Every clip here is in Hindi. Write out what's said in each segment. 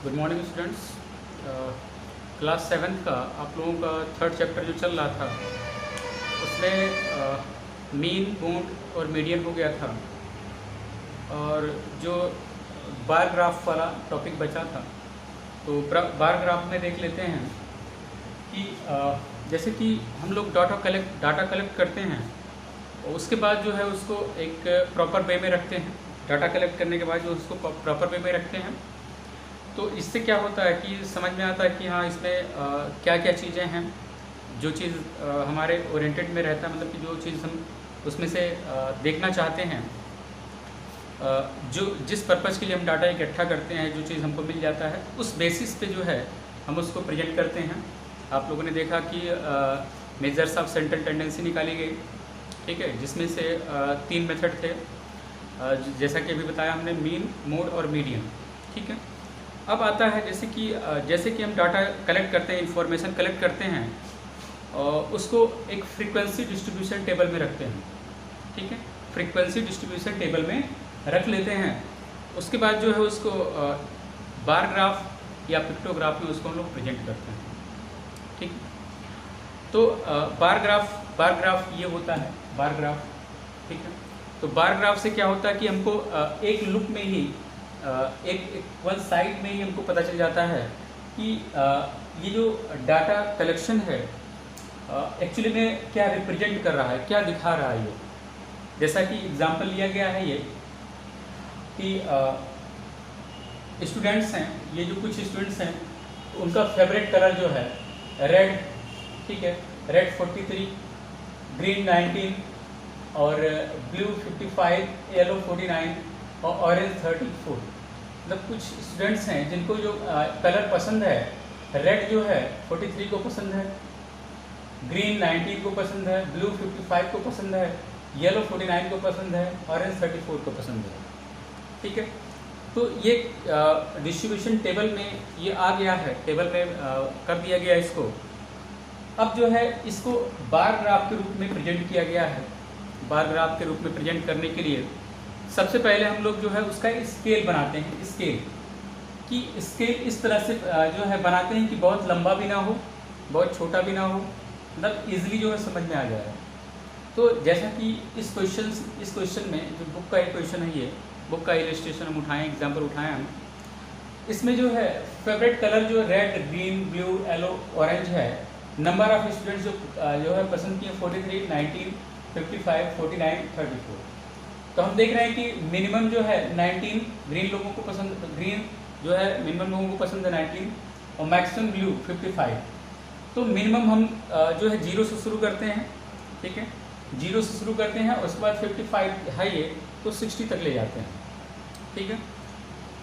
Good morning students. Class 7th का आप लोगों का थर्ड चैप्टर जो चल रहा था उसमें मीन, मोड और मीडियन हो गया था और जो बार ग्राफ वाला टॉपिक बचा था तो बार ग्राफ में देख लेते हैं कि जैसे कि हम लोग डाटा कलेक्ट करते हैं और उसके बाद जो है उसको एक प्रॉपर वे में रखते हैं। डाटा कलेक्ट करने के बाद जो उसको प्रॉपर वे में रखते हैं तो इससे क्या होता है कि समझ में आता है कि हाँ इसमें क्या क्या चीज़ें हैं। जो चीज़ हमारे ओरिएंटेड में रहता है, मतलब कि जो चीज़ हम उसमें से देखना चाहते हैं, जो जिस पर्पज़ के लिए हम डाटा इकट्ठा करते हैं, जो चीज़ हमको मिल जाता है उस बेसिस पे जो है हम उसको प्रेजेंट करते हैं। आप लोगों ने देखा कि मेजर्स ऑफ सेंट्रल टेंडेंसी निकाली गई, ठीक है, जिसमें से 3 मेथड थे, जैसा कि अभी बताया हमने, मीन, मोड और मीडियन, ठीक है। अब आता है जैसे कि हम डाटा कलेक्ट करते हैं, इंफॉर्मेशन कलेक्ट करते हैं और उसको एक फ्रीक्वेंसी डिस्ट्रीब्यूशन टेबल में रखते हैं, ठीक है। फ्रीक्वेंसी डिस्ट्रीब्यूशन टेबल में रख लेते हैं। उसके बाद जो है उसको बार ग्राफ या पिक्टोग्राफ में उसको हम लोग प्रेजेंट करते हैं, ठीक। तो बार ग्राफ ये होता है, बार ग्राफ, ठीक है। तो बार ग्राफ से क्या होता है कि हमको एक लुक में ही एक वन साइड में ही हमको पता चल जाता है कि ये जो डाटा कलेक्शन है एक्चुअली में क्या रिप्रेजेंट कर रहा है, क्या दिखा रहा है। ये जैसा कि एग्जांपल लिया गया है ये कि स्टूडेंट्स हैं, ये जो कुछ स्टूडेंट्स हैं उनका फेवरेट कलर जो है रेड, ठीक है। रेड 43, ग्रीन 19 और ब्लू 55, येलो 49 और ऑरेंज 34। मतलब कुछ स्टूडेंट्स हैं जिनको जो कलर पसंद है, रेड जो है 43 को पसंद है, ग्रीन 19 को पसंद है, ब्लू 55 को पसंद है, येलो 49 को पसंद है, ऑरेंज 34 को पसंद है, ठीक है। तो ये डिस्ट्रीब्यूशन टेबल में ये आ गया है, टेबल में कर दिया गया इसको। अब जो है इसको बार ग्राफ के रूप में प्रेजेंट किया गया है। बार ग्राफ के रूप में प्रेजेंट करने के लिए सबसे पहले हम लोग जो है उसका स्केल बनाते हैं। स्केल इस तरह से जो है बनाते हैं कि बहुत लंबा भी ना हो, बहुत छोटा भी ना हो, मतलब इजीली जो है समझ में आ जाए। तो जैसा कि इस क्वेश्चन में जो बुक का एक क्वेश्चन है, ये बुक का इलस्ट्रेशन हम उठाएं, एग्जाम्पल उठाएं हम। इसमें जो है फेवरेट कलर जो red, green, blue, yellow, orange है। नंबर ऑफ स्टूडेंट्स जो है पसंद किए 43, 19, 55, 49, 34। तो हम देख रहे हैं कि मिनिमम जो है 19 ग्रीन लोगों को पसंद, ग्रीन जो है मिनिमम लोगों को पसंद है 19 और मैक्सिमम ब्लू 55। तो मिनिमम हम जो है 0 से शुरू करते हैं, ठीक है, 0 से शुरू करते हैं और उसके बाद 55 है ये तो 60 तक ले जाते हैं, ठीक है।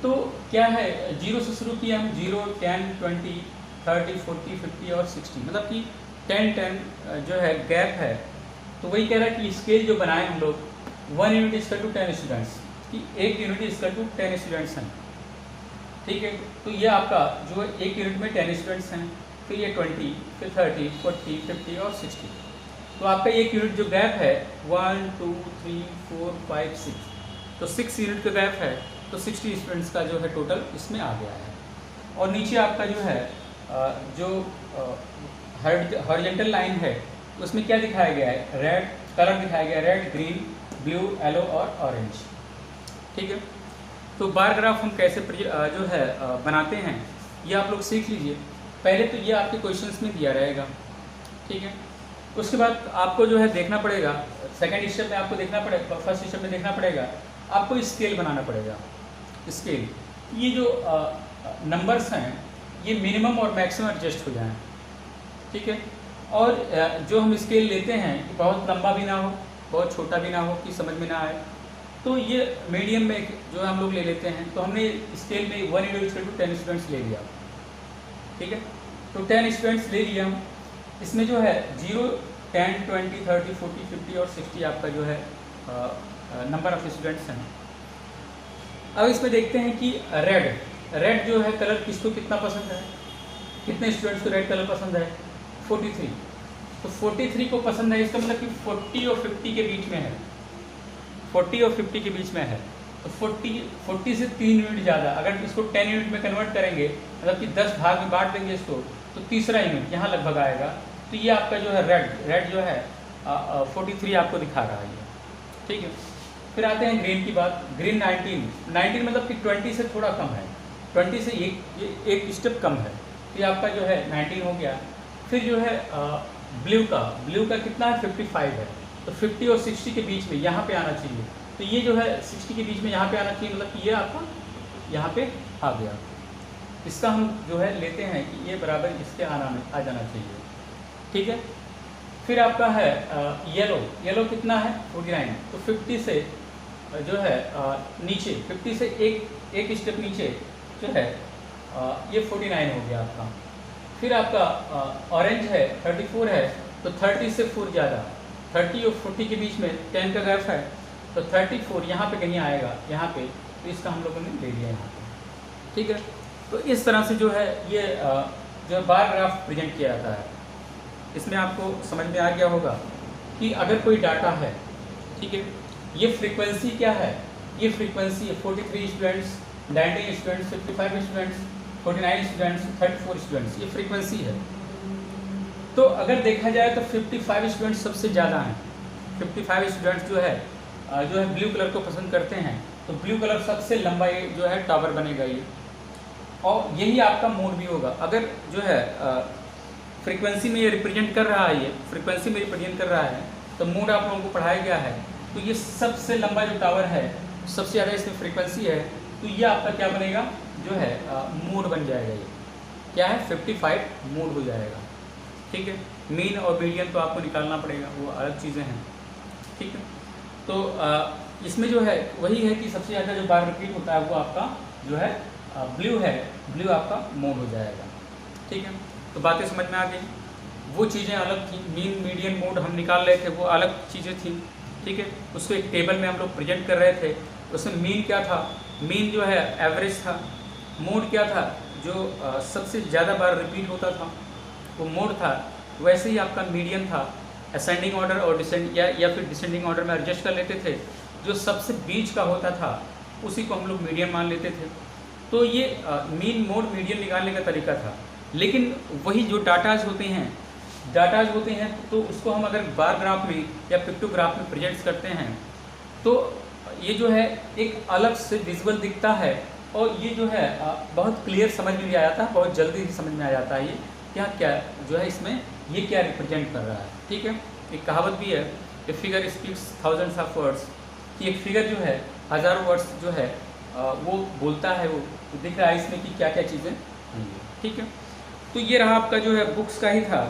तो क्या है, 0 से शुरू किया हम, 0, 10, 20, 30, 40, 50 और 60, मतलब कि 10 जो है गैप है। तो वही कह रहा है कि स्केल जो बनाए हम लोग 1 यूनिट इज टू 10 स्टूडेंट्स, कि 1 यूनिट इज टू 10 स्टूडेंट्स हैं, ठीक है। तो ये आपका जो 1 यूनिट में 10 स्टूडेंट्स हैं, फिर ये 20, फिर 30, 40, 50 और 60। तो आपका 1 यूनिट जो गैप है 1, 2, 3, 4, 5, 6, तो 6 यूनिट का गैप है, तो 60 स्टूडेंट्स का जो है टोटल इसमें आ गया है। और नीचे आपका जो है जो हॉरिजॉन्टल लाइन है उसमें क्या दिखाया गया है, रेड कलर दिखाया गया है, रेड, ग्रीन, ब्लू, येलो और ऑरेंज, ठीक है। तो बार ग्राफ हम कैसे जो है बनाते हैं ये आप लोग सीख लीजिए। पहले तो ये आपके क्वेश्चंस में दिया रहेगा, ठीक है। उसके बाद आपको जो है देखना पड़ेगा, सेकंड स्टेप में आपको देखना पड़ेगा, फर्स्ट स्टेप में देखना पड़ेगा, आपको स्केल बनाना पड़ेगा। स्केल, ये जो नंबर्स हैं ये मिनिमम और मैक्सिमम एडजस्ट हो जाएं, ठीक है। और जो हम स्केल लेते हैं कि बहुत लंबा भी ना हो, बहुत छोटा भी ना हो कि समझ में ना आए, तो ये मीडियम में जो हम लोग ले लेते हैं। तो हमने स्केल में 1 यूनिट टू 10 स्टूडेंट्स ले लिया, ठीक है। तो 10 स्टूडेंट्स ले लिया हम। इसमें जो है 0, 10, 20, 30, 40, 50 और 60 आपका जो है नंबर ऑफ स्टूडेंट्स हैं। अब इसमें देखते हैं कि रेड जो है कलर किसको कितना पसंद है, कितने स्टूडेंट्स को रेड कलर पसंद है, 43। तो 43 को पसंद है, इसका मतलब कि 40 और 50 के बीच में है, 40 और 50 के बीच में है। तो 40 से 3 यूनिट ज़्यादा। अगर इसको 10 यूनिट में कन्वर्ट करेंगे, मतलब कि 10 भाग में बांट देंगे इसको, तो तीसरा यूनिट यहाँ लगभग आएगा। तो ये आपका जो है रेड जो है 43 आपको दिखा रहा है ये, ठीक है। फिर आते हैं ग्रीन की बात। ग्रीन 19 मतलब कि 20 से थोड़ा कम है, 20 से एक स्टेप कम है, तो ये आपका जो है 19 हो गया। फिर जो है ब्लू का कितना है, 55 है। तो 50 और 60 के बीच में यहाँ पे आना चाहिए। तो ये जो है 60 के बीच में यहाँ पे आना चाहिए, मतलब कि ये आपका यहाँ पे आ गया। इसका हम जो है लेते हैं कि ये बराबर इसके आ जाना चाहिए, ठीक है। फिर आपका है येलो कितना है, 49। तो 50 से जो है नीचे, 50 से एक स्टेप नीचे जो है ये 49 हो गया आपका। फिर आपका ऑरेंज है 34 है, तो 30 से 4 ज़्यादा, 30 और 40 के बीच में 10 का गैप है, तो 34 यहाँ पे कहीं आएगा, यहाँ पे, तो इसका हम लोगों ने ले लिया यहाँ पे, ठीक है। तो इस तरह से जो है ये जो बार ग्राफ प्रेजेंट किया जाता है। इसमें आपको समझ में आ गया होगा कि अगर कोई डाटा है, ठीक है, ये फ्रीक्वेंसी क्या है, ये फ्रीक्वेंसी है 43 students, 19 students, 55 students, 49 students, 34 students, ये फ्रीक्वेंसी है। तो अगर देखा जाए तो 55 स्टूडेंट्स सबसे ज़्यादा हैं। 55 स्टूडेंट्स जो है ब्लू कलर को पसंद करते हैं, तो ब्लू कलर सबसे लंबा ये जो है टावर बनेगा ये, और यही आपका मोड भी होगा। अगर जो है फ्रीक्वेंसी में ये रिप्रेजेंट कर रहा है, ये फ्रीक्वेंसी में रिप्रेजेंट कर रहा है, तो मोड आप लोगों को पढ़ाया गया है। तो ये सबसे लंबा जो टावर है, सबसे ज़्यादा इसमें फ्रीक्वेंसी है, तो ये आपका क्या बनेगा, जो है मोड बन जाएगा। ये क्या है, 55 मोड हो जाएगा, ठीक है। मीन और मीडियन तो आपको निकालना पड़ेगा, वो अलग चीज़ें हैं, ठीक है। तो इसमें जो है वही है कि सबसे ज़्यादा जो बार रिपीट होता है वो आपका जो है ब्लू है, ब्लू आपका मोड हो जाएगा, ठीक है। तो बातें समझ में आ गई। वो चीज़ें अलग थी, मीन मीडियन मोड हम निकाल रहे थे, वो अलग चीज़ें थी, ठीक है। उसको एक टेबल में हम लोग प्रेजेंट कर रहे थे। उसमें मीन क्या था, मीन जो है एवरेज था। मोड क्या था, जो सबसे ज़्यादा बार रिपीट होता था वो मोड था। वैसे ही आपका मीडियन था, असेंडिंग ऑर्डर और डिसेंड या फिर डिसेंडिंग ऑर्डर में एडजस्ट कर लेते थे। जो सबसे बीच का होता था उसी को हम लोग मीडियन मान लेते थे। तो ये मीन मोड मीडियन निकालने का तरीका था। लेकिन वही जो डाटाज होते हैं तो उसको हम अगर बार ग्राफ में या पिक्टोग्राफ में प्रेजेंट करते हैं तो ये जो है एक अलग से विजुअल दिखता है, और ये जो है बहुत क्लियर समझ में भी आ जाता है, बहुत जल्दी ही समझ में आ जाता है ये क्या जो है इसमें ये क्या रिप्रेजेंट कर रहा है, ठीक है। एक कहावत भी है, a figure speaks thousands of words, कि एक फिगर जो है हज़ारों वर्ड्स जो है वो बोलता है, वो दिख रहा है इसमें कि क्या क्या चीज़ें होंगी, ठीक है। तो ये रहा आपका जो है बुक्स का ही था।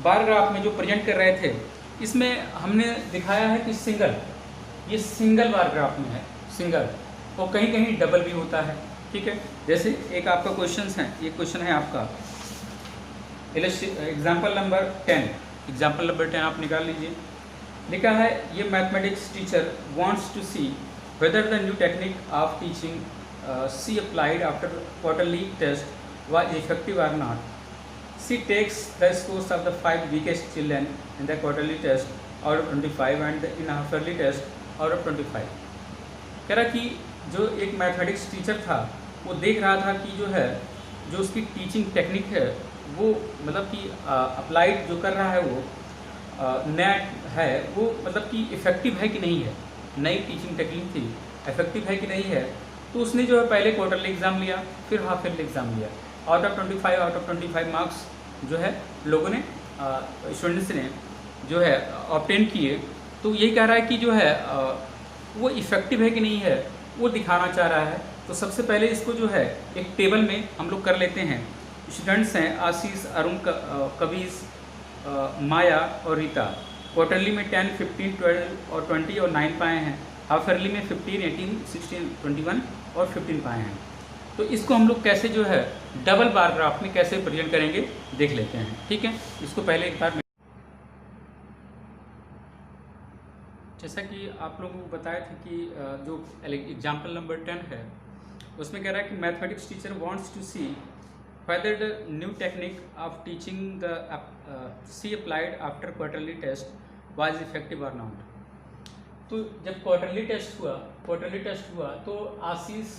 बार ग्राफ में जो प्रेजेंट कर रहे थे, इसमें हमने दिखाया है कि ये सिंगल बार ग्राफ में है, सिंगल, और कहीं कहीं डबल भी होता है, ठीक है। जैसे एक आपका क्वेश्चन है, ये क्वेश्चन है आपका एग्जाम्पल नंबर 10 आप निकाल लीजिए। लिखा है, ये mathematics teacher wants to see whether the new technique of teaching she applied after quarterly test was effective or not. She takes the scores of the 5 weakest children in the quarterly test out of 25 and in half yearly test out of 25. कह रहा कि जो एक मैथमेटिक्स टीचर था वो देख रहा था कि जो है जो उसकी टीचिंग टेक्निक है वो मतलब कि अप्लाइड जो कर रहा है वो नया है, वो मतलब कि इफ़ेक्टिव है कि नहीं है, नई टीचिंग टेक्निक थी, इफ़ेक्टिव है कि नहीं है। तो उसने जो है पहले क्वार्टरली एग्ज़ाम लिया, फिर हाफ ईयरली एग्ज़ाम लिया। आउट ऑफ 25 मार्क्स जो है लोगों ने स्टूडेंट्स ने जो है ऑब्टेन किए। तो यही कह रहा है कि जो है वो इफ़ेक्टिव है कि नहीं है वो दिखाना चाह रहा है। तो सबसे पहले इसको जो है एक टेबल में हम लोग कर लेते हैं। स्टूडेंट्स हैं आशीष, अरुण, कबीर, माया और रीता। क्वार्टरली में 10, 15, 12 और 20 और 9 पाए हैं। हाफ ईयरली में 15, 18, 16, 21 और 15 पाए हैं। तो इसको हम लोग कैसे जो है डबल बार ग्राफ में कैसे प्रेजेंट करेंगे देख लेते हैं, ठीक है। इसको पहले एक बार जैसा कि आप लोगों को बताया था कि जो एग्जाम्पल नंबर 10 है उसमें कह रहा है कि mathematics teacher wants to see whether the new technique of teaching the C applied after quarterly test was effective or not. तो जब क्वार्टरली टेस्ट हुआ तो आशीष,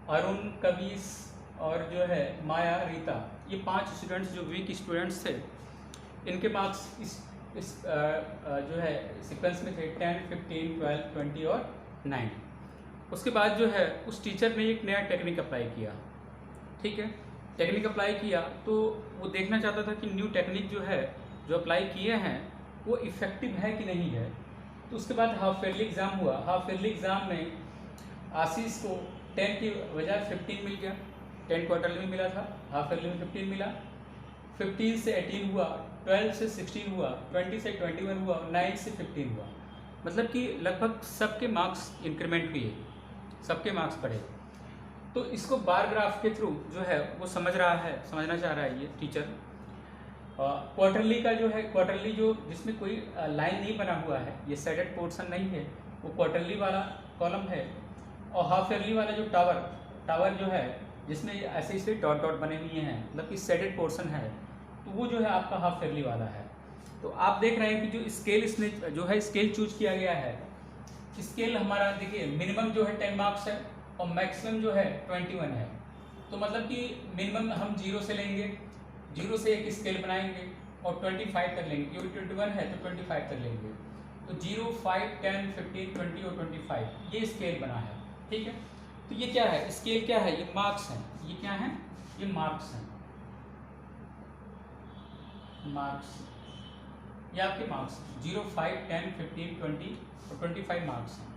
अरुण, कवीश और जो है माया, रीता, ये 5 स्टूडेंट्स जो वीक स्टूडेंट्स थे, इनके मार्क्स इस जो है सीक्वेंस में थे 10, 15, 12, 20 और 9। उसके बाद जो है उस टीचर ने एक नया टेक्निक अप्लाई किया, ठीक है। टेक्निक अप्लाई किया तो वो देखना चाहता था कि न्यू टेक्निक जो है जो अप्लाई किए हैं वो इफ़ेक्टिव है कि नहीं है। तो उसके बाद हाफ ईयरली एग्ज़ाम हुआ। हाफ ईयरली एग्ज़ाम में आशीष को 10 की बजाय 15 मिल गया। 10 क्वार्टरली में मिला था, हाफ ईयरली में 15 मिला। 15 से 18 हुआ, 12 से 16 हुआ, 20 से 21 हुआ, 9 से 15 हुआ। मतलब कि लगभग सबके मार्क्स इंक्रीमेंट हुए, सबके मार्क्स बढ़े। तो इसको बार ग्राफ के थ्रू जो है वो समझना चाह रहा है ये टीचर। क्वार्टरली का जो है, क्वार्टरली जो जिसमें कोई लाइन नहीं बना हुआ है, ये शेडेड पोर्शन नहीं है, वो क्वार्टरली वाला कॉलम है। और हाफ ईयरली वाला जो टावर जो है जिसमें ऐसे इसलिए डॉट डॉट बने हुए हैं, मतलब कि शेडेड पोर्शन है, तो वो जो है आपका हाफ ईयरली वाला है। तो आप देख रहे हैं कि जो स्केल इसने जो है स्केल चूज किया गया है, स्केल हमारा देखिए मिनिमम जो है 10 मार्क्स है और मैक्सिमम जो है 21 है। तो मतलब कि मिनिमम हम 0 से लेंगे, 0 से एक स्केल बनाएंगे और 25 तक लेंगे, क्योंकि 21 है तो 25 तक लेंगे। तो 0, 5, 10, 15, 20 और 25 ये स्केल बना है, ठीक है। तो ये क्या है, स्केल क्या है, ये मार्क्स हैं। ये क्या है, ये मार्क्स हैं, मार्क्स, ये आपके मार्क्स 0, 5, 10, 15, 20 और 25 मार्क्स हैं।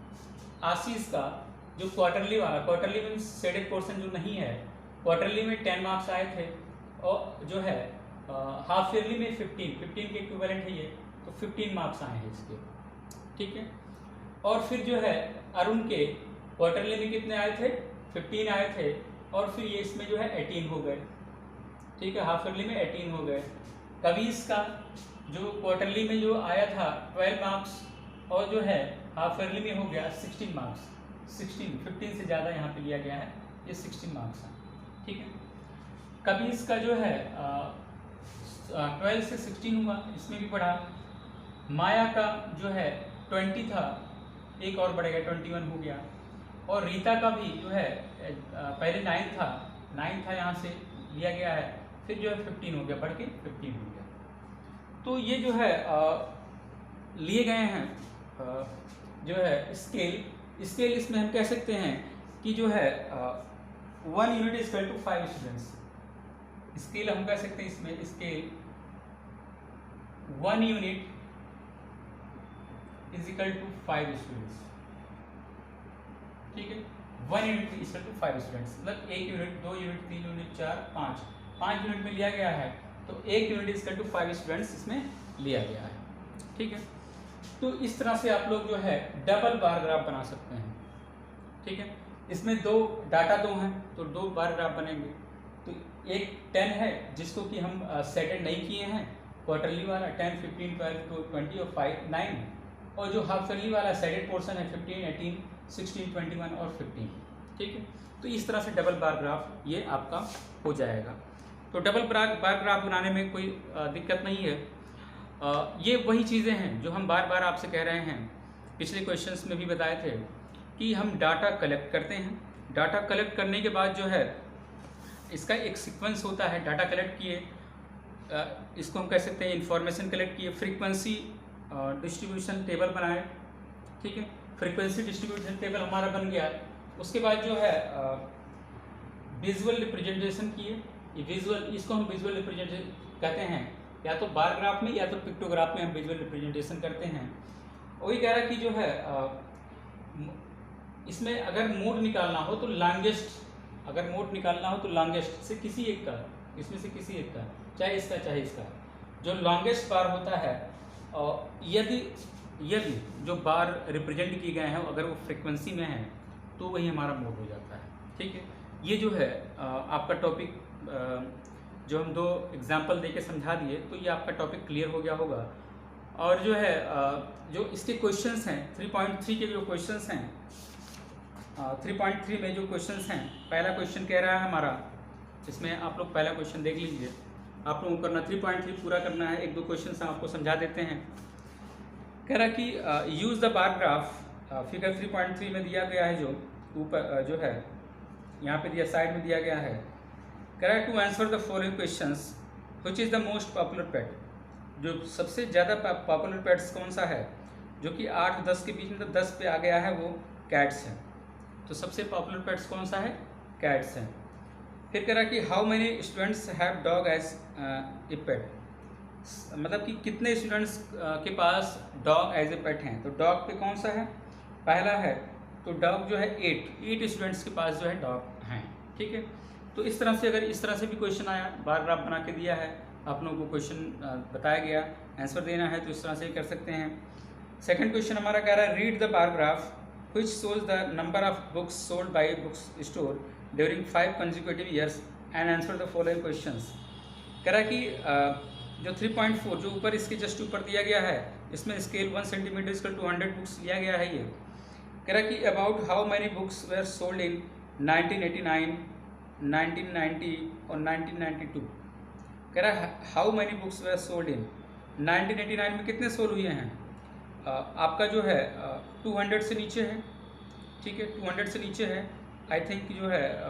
आशीष का जो क्वार्टरली वाला, क्वार्टरली में शेडेड पोर्शन जो नहीं है, क्वार्टरली में 10 मार्क्स आए थे और जो है हाफ ईयरली में 15 के इक्विवेलेंट है ये, तो 15 मार्क्स आए हैं इसके, ठीक है। और फिर जो है अरुण के क्वार्टरली में कितने आए थे, 15 आए थे, और फिर ये इसमें जो है 18 हो गए, ठीक है, हाफ ईयरली में 18 हो गए। कवीश का जो क्वार्टरली में जो आया था 12 मार्क्स और जो है हाफ ईयरली में हो गया 16 मार्क्स, 15 से ज़्यादा यहाँ पे लिया गया है, ये 16 मार्क्स हैं, ठीक है। कवीश का जो है 12 से 16 हुआ, इसमें भी बढ़ा। माया का जो है 20 था, एक और बढ़ गया, 21 हो गया। और रीता का भी जो है पहले 9 था यहाँ से लिया गया है, फिर जो है 15 हो गया, बढ़ के 15 हो गया। तो ये जो है लिए गए हैं जो है स्केल इसमें हम कह सकते हैं कि जो है 1 unit is equal to 5 students. Scale हम कह सकते हैं इसमें scale 1 unit is equal to 5 students, ठीक है। 1 unit is equal to 5 students, मतलब 1 यूनिट, 2 यूनिट, 3 यूनिट, 4, 5 यूनिट में लिया गया है, तो 1 unit is equal to 5 students इसमें लिया गया है, ठीक है। तो इस तरह से आप लोग जो है डबल बार ग्राफ बना सकते हैं, ठीक है। इसमें डाटा दो हैं तो 2 बार ग्राफ बनेंगे। तो एक 10 है जिसको कि हम सेटेड नहीं किए हैं, क्वार्टरली वाला 10, 15, 12, 20 और 5, 9, और जो हाफ ईयरली वाला सेटेड पोर्शन है 15, 18, 16, 21 और 15, ठीक है। तो इस तरह से डबल बार ग्राफ ये आपका हो जाएगा। तो डबल बार ग्राफ बनाने में कोई दिक्कत नहीं है। ये वही चीज़ें हैं जो हम बार बार आपसे कह रहे हैं, पिछले क्वेश्चंस में भी बताए थे कि हम डाटा कलेक्ट करते हैं। डाटा कलेक्ट करने के बाद जो है इसका एक सीक्वेंस होता है, डाटा कलेक्ट किए, इसको हम कह सकते हैं इंफॉर्मेशन कलेक्ट किए, फ्रीक्वेंसी डिस्ट्रीब्यूशन टेबल बनाए, ठीक है। फ्रीक्वेंसी डिस्ट्रीब्यूशन टेबल हमारा बन गया। उसके बाद जो है विजुअल रिप्रेजेंटेशन किए। ये विजुअल, इसको हम विजुअल रिप्रेजेंटेशन कहते हैं, या तो बार ग्राफ में या तो पिक्टोग्राफ में हम विजुअल रिप्रेजेंटेशन करते हैं। वही कह रहा है कि जो है इसमें अगर मोड निकालना हो तो लॉन्गेस्ट, अगर मोड निकालना हो तो लॉन्गेस्ट से किसी एक का, इसमें से किसी एक का, चाहे इसका चाहे इसका, जो लॉन्गेस्ट बार होता है, यदि जो बार रिप्रेजेंट किए गए हैं अगर वो फ्रीक्वेंसी में है तो वही हमारा मोड हो जाता है, ठीक है। ये जो है आपका टॉपिक जो हम 2 एग्जाम्पल देके समझा दिए, तो ये आपका टॉपिक क्लियर हो गया होगा। और जो है जो इसके क्वेश्चंस हैं 3.3 के जो क्वेश्चंस हैं, 3.3 में जो क्वेश्चंस हैं, पहला क्वेश्चन कह रहा है हमारा, इसमें आप लोग पहला क्वेश्चन देख लीजिए। आप लोगों को करना 3.3 पूरा करना है। 1-2 क्वेश्चन हम आपको समझा देते हैं। कह रहा कि use the bar graph, figure 3.3 में दिया गया है, जो ऊपर जो है यहाँ पे दिया, साइड में दिया गया है। कह रहा है to answer the following questions, which is the most popular pet, जो सबसे ज़्यादा पॉपुलर पेट्स कौन सा है, जो कि 8-10 के बीच में, तो 10 पे आ गया है, वो कैट्स हैं। तो सबसे पॉपुलर पेट्स कौन सा है, कैट्स हैं। फिर कह रहा है कि how many students have dog as a pet, मतलब कि कितने स्टूडेंट्स के पास डॉग एज ए पेट हैं। तो डॉग पे कौन सा है, पहला है, तो डॉग जो है 8 स्टूडेंट्स के पास जो है डॉग हैं। ठीक है, तो इस तरह से, अगर इस तरह से भी क्वेश्चन आया, बार ग्राफ बना के दिया है, आप लोगों को क्वेश्चन बताया गया, आंसर देना है, तो इस तरह से ही कर सकते हैं। सेकंड क्वेश्चन हमारा कह रहा है read the bar graph which shows the number of books sold by books store during 5 consecutive years and answer the following questions. कह रहा है कि जो 3.4 जो ऊपर इसके जस्ट ऊपर दिया गया है, इसमें स्केल 1 सेंटीमीटर स्केल 200 बुक्स लिया गया है। ये कह रहा है कि about how many books were sold in 1989, 1990 और 1992। कह रहा है how many books were sold in 1989 में कितने सोल्ड हुए हैं, आपका जो है 200 से नीचे है। ठीक है, 200 से नीचे है, आई थिंक जो है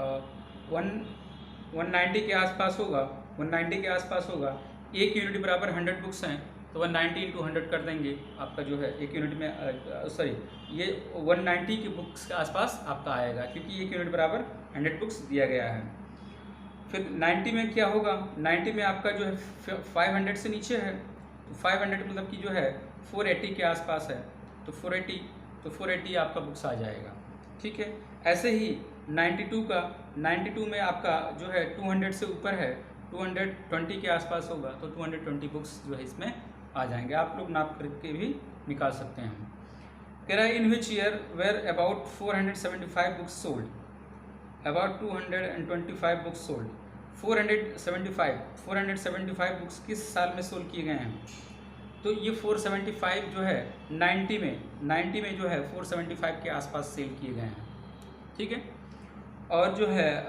190 के आसपास होगा, 190 के आसपास होगा। एक यूनिट बराबर 100 बुक्स हैं, तो 190 इंटू 100 कर देंगे, आपका जो है एक यूनिट में सॉरी ये 190 की बुक्स के आसपास आपका आएगा, क्योंकि एक यूनिट बराबर 100 बुक्स दिया गया है। फिर 90 में क्या होगा, 90 में आपका जो है 500 से नीचे है, तो 500 मतलब कि जो है 480 के आसपास है, तो 480 आपका बुक्स आ जाएगा। ठीक है, ऐसे ही 92 में आपका जो है 200 से ऊपर है, 220 के आसपास होगा, तो 220 बुक्स जो है इसमें आ जाएंगे। आप लोग नाप करके भी निकाल सकते हैं। कह रहा है in which year were about 475 books sold, about 225 books sold. 475 books किस साल में सोल्ड किए गए हैं, तो ये 475 जो है 90 में जो है 475 के आसपास सेल किए गए हैं। ठीक है, और जो है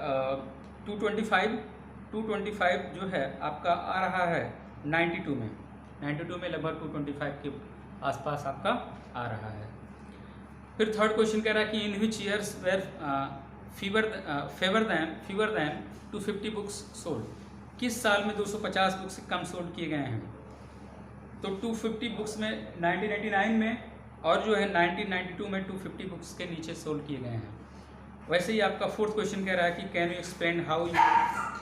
225 जो है आपका आ रहा है 92 में लगभग 225 के आसपास आपका आ रहा है। फिर थर्ड क्वेश्चन कह रहा है कि in which years were fewer than 250 books sold, किस साल में 250 बुक्स से कम सोल्ड किए गए हैं। तो 250 बुक्स में 1989 में, और जो है 1992 में 250 बुक्स के नीचे सोल्ड किए गए हैं। वैसे ही आपका फोर्थ क्वेश्चन कह रहा है कि can you explain how you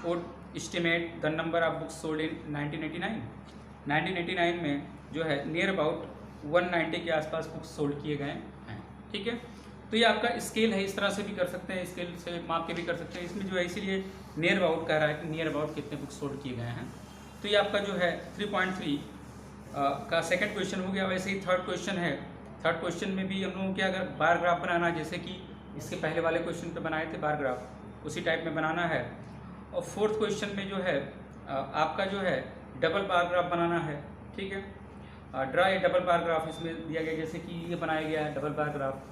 would estimate the number of books sold in 1989 में जो है नियर अबाउट 190 के आसपास बुक्स सोल्ड किए गए हैं। ठीक है, तो ये आपका स्केल है, इस तरह से भी कर सकते हैं, स्केल से माप के भी कर सकते हैं। इसमें जो है इसीलिए नियर अबाउट कह रहा है कि नियर अबाउट कितने बुक्स सोल्ड किए गए हैं। तो ये आपका जो है 3.3 का सेकंड क्वेश्चन हो गया। वैसे ही थर्ड क्वेश्चन है, थर्ड क्वेश्चन में भी हम लोगों को अगर बार ग्राफ बनाना, जैसे कि इसके पहले वाले क्वेश्चन पे बनाए थे बार ग्राफ, उसी टाइप में बनाना है। और फोर्थ क्वेश्चन में जो है आपका जो है डबल बार ग्राफ बनाना है। ठीक है, draw A double bar graph इसमें दिया गया, जैसे कि ये बनाया गया है डबल बार ग्राफ,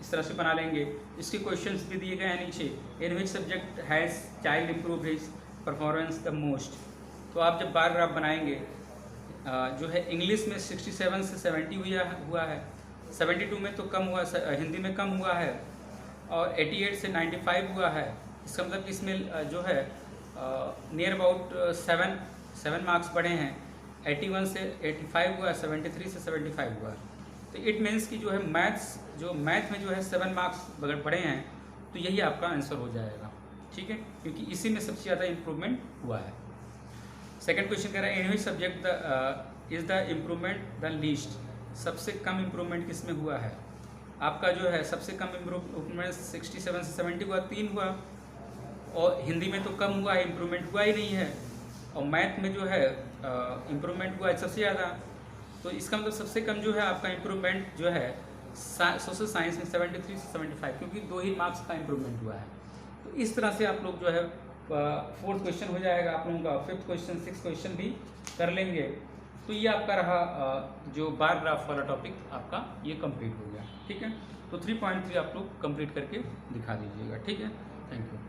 इस तरह से बना लेंगे। इसके क्वेश्चंस भी दिए गए हैं नीचे, in which subject has child improve his performance the most. तो आप जब बार ग्राफ बनाएंगे जो है इंग्लिश में 67 से 70 हुआ है, 72 में तो कम हुआ, हिंदी में कम हुआ है, और 88 से 95 हुआ है। इसका मतलब कि इसमें जो है नियर अबाउट 7 मार्क्स बढ़े हैं। 81 से 85 हुआ है, 73 से 75 हुआ है। तो इट मीन्स कि जो है मैथ में जो है 7 मार्क्स बढ़े हैं, तो यही आपका आंसर हो जाएगा। ठीक है, क्योंकि इसी में सबसे ज़्यादा इम्प्रूवमेंट हुआ है। सेकंड क्वेश्चन कह रहा है in which subject is the improvement the least, सबसे कम इम्प्रूवमेंट किस में हुआ है। आपका जो है सबसे कम इम्प्रूवमेंट 67 से 70 हुआ, 3 हुआ, और हिंदी में तो कम हुआ है, इम्प्रूवमेंट हुआ ही नहीं है, और मैथ में जो है इम्प्रूवमेंट हुआ है सबसे ज़्यादा। तो इसका मतलब सबसे कम जो है आपका इम्प्रूवमेंट जो है सोशल साइंस में 73 से 75, क्योंकि 2 ही मार्क्स का इम्प्रूवमेंट हुआ है। तो इस तरह से आप लोग जो है फोर्थ क्वेश्चन हो जाएगा आप लोगों का, फिफ्थ क्वेश्चन, सिक्स क्वेश्चन भी कर लेंगे। तो ये आपका रहा जो बार ग्राफ वाला टॉपिक आपका ये कंप्लीट हो गया। ठीक है, तो 3.3 आप लोग कंप्लीट करके दिखा दीजिएगा। ठीक है, थैंक यू।